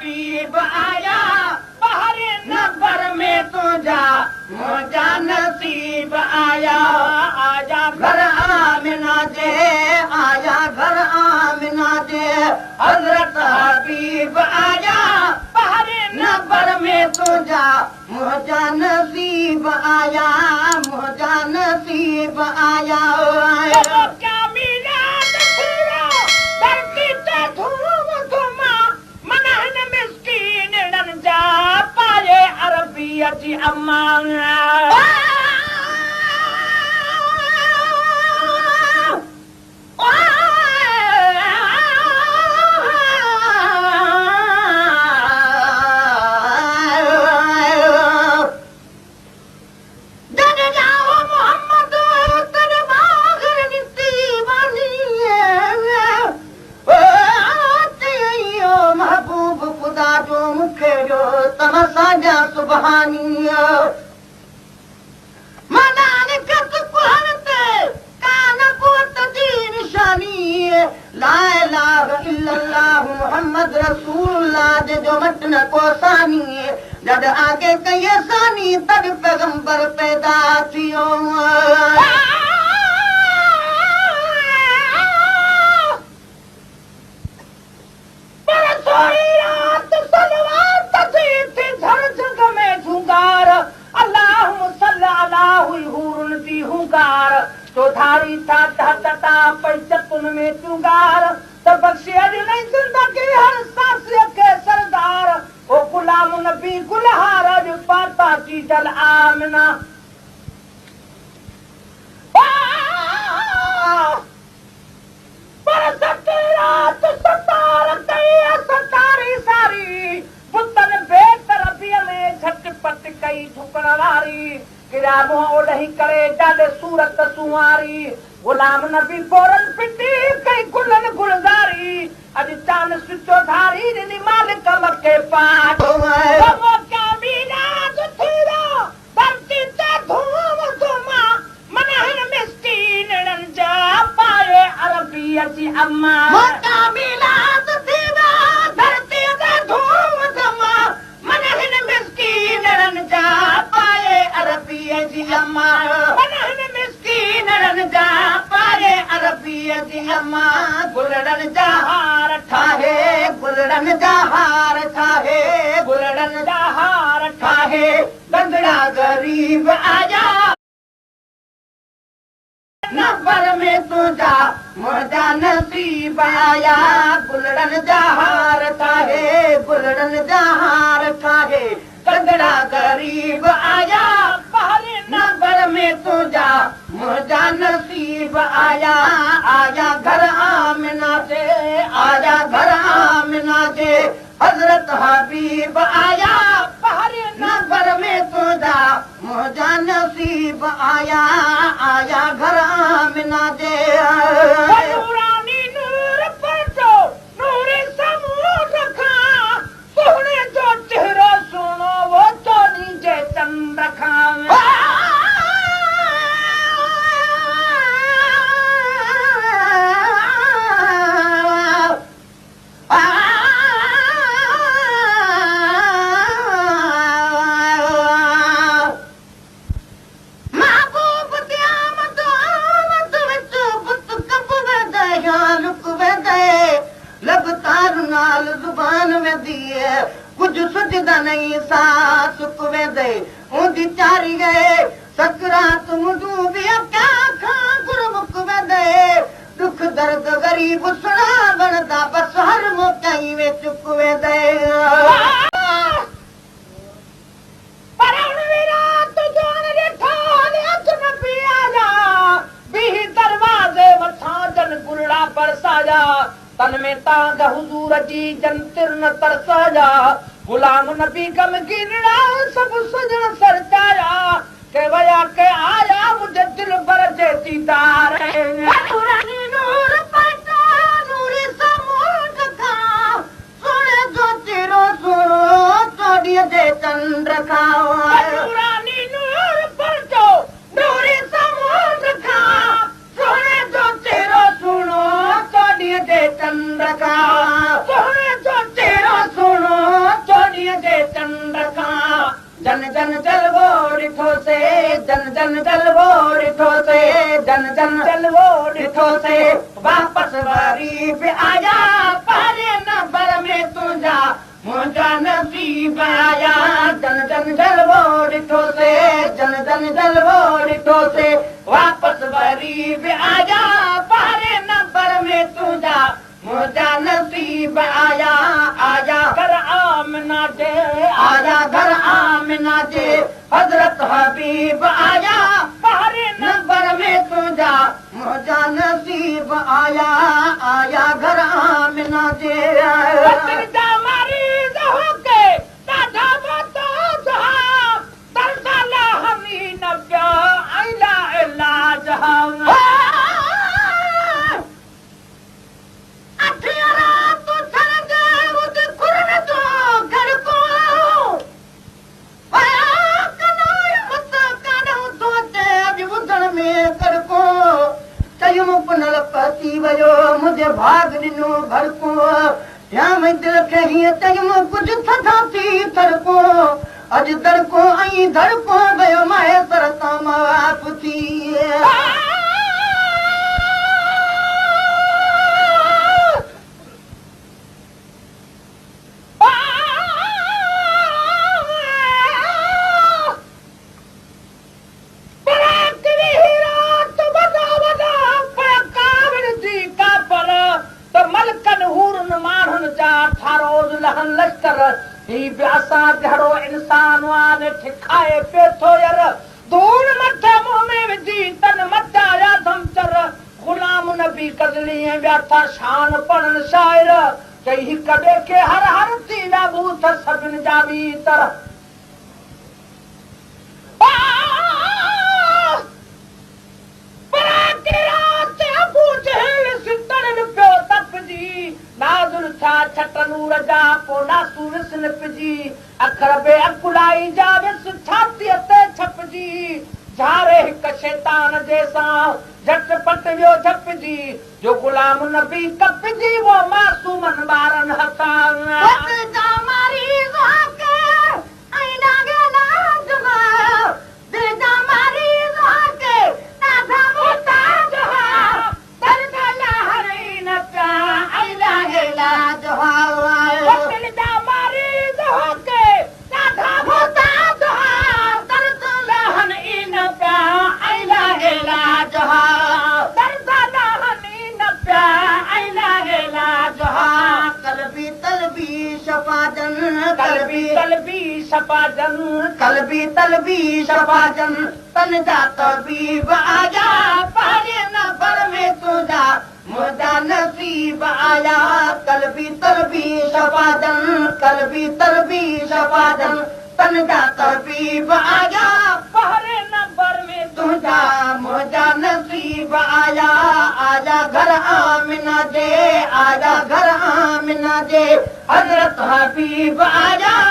हबीब आया बहरे नबर में तुझा मुझा नसीब आया आजा घर आमिना जे आया घर आमिना जे हजरत हबीब आया बहरे नबर में तुझा मुझा नसीब आया मुझा नसीब आया क्या मिला धरती ते धूम धुमा मनहन मिस्कीन डन जा पाए अरबियत अमान सुबहानिया मनान कत कुहरते कान कोत दी निशानी ला इलाहा इल्लल्लाह मुहम्मद रसूलुल्लाह जो मटन को सानी जद आगे कई सानी तब पैगंबर पैदा थियो पर सोई रात सलवार तथी थी झर जग में झुंगार अल्लाहुम्मा सल्ली अला हुरुन दी हुंकार चौधारी था तहता पैचतुन में चुंगार तब बख्शिया नहीं जिंदगी हर सांस के सरदार ओ गुलाम नबी गुलहार जो पाता की जल आमना पर सतरात सतार कई सतारी सारी पुतन बेतरबिया में झटपट कई ठुकण वारी किरामो ओढ़ी करे जादे सूरत सुवारी गुलाम नबी बोरन पिटी कई गुलन गुलजारी अज चांद सुचो धारी नि मालिक मके पाठ वो क्या बिना थीरा धरती ते धूम धुमा मनहन मिस्कीन रंजा पाए अरबियत अम्मा वो क्या बिना थीरा धरती ते धूम धुमा मनहन मिस्कीन रंजा पाए अरबियत अम्मा मनहन मिस्कीन रंजा पाए अरबियत अम्मा गुलड़न जहार ठाहे गुलड़न जहार ठाहे गुलड़न जहार ठाहे बंदड़ा गरीब आजा नबर में तुझा मुझा नसीब आया गुलड़न जहार ठाहे गुलड़न जहार ठाहे बंदड़ा गरीब आया पहले नबर में तुझा मुझा नसीब आया आया घर आमिना से आया घर आमिना से हजरत हबीब आया पहले नबर में तुझा मुझा नसीब आया आया घर आमिना से नूरानी नूर पर जो नूरी समूह रखा सोने जो चेहरा सुनो वो तो नीचे चंद्र खा जुबान में दिए कुछ सुझदा नहीं सा सुख में दे ऊंधी चारी गए सकरात मुझू भी क्या खा गुरमुख में दे दुख दर्द गरीब सुना बनदा बस हर मोकाई में चुक में दे तन में तांग हुजूर जी जंतिर न तरसाया गुलाम नबी गम गिरना सब सजन सरकाया के वया के आया मुझे दिल भर जे दीदार नूरानी नूर पटा नूरी समूह का सोने जो तेरो सुनो तोड़ी दे चंद्र खाओ नूरानी नूर पटा नूरी समूह का सोने जो तेरो सुनो तोड़ी दे चंद्र का सोने जो तेरो सुनो ॾिठो से वापसि वरी बि आया पहिरें नंबर में तुंहिंजा मुंहिंजा नसीब आया जन जन जलवो ॾिठो से जन जन जलवो ॾिठो से वापसि वरी बि आया पहिरें नंबर में तुंहिंजा मुंहिंजा नसीब आया आया घर आमिना जे आया घर आमिना जे हज़रत हबीब आया पहिरें नंबर में तुंहिंजा मुंहिंजा नसीब आया आया घर आमिना जे पती वियो मुंहिंजे भाग ॾिनो भड़को या दिल खे हीअं चयमि कुझु थधा थी थड़को अॼु दड़को ऐं धड़को वियो माए सर तां माप थी इंसान खाए पे थो यार धूड़ मथे मुंह में विझी तन मचाया धमचर गुलाम नबी कदली ऐं ॿिया था शान पढ़ण शाइर चई हिक ॿिए खे हर हर थी लाॻू त सभिनि जा बि तर नाज़ुल छा छट नूर जा पोना सूरस निपजी अखर बे अकुलाई जा विस छातीअ ते छपजी झारे हिक शैतान जैसां झटपट वियो झपजी जो गुलाम नबी कपजी वो मासूमन ॿारनि हथां कलबी तलबी शफाजन तन जा तबीब आया पहिरें नंबर में तुंहिंजा मुंहिंजा नसीब आया कलबी तलबी शफाजन कलबी तलबी शफाजन तन जा तबीब आया पहिरें नंबर में तुंहिंजा मुंहिंजा नसीब आया आजा घर आमिना जे आजा घर आमिना जे हज़रत हबीब आया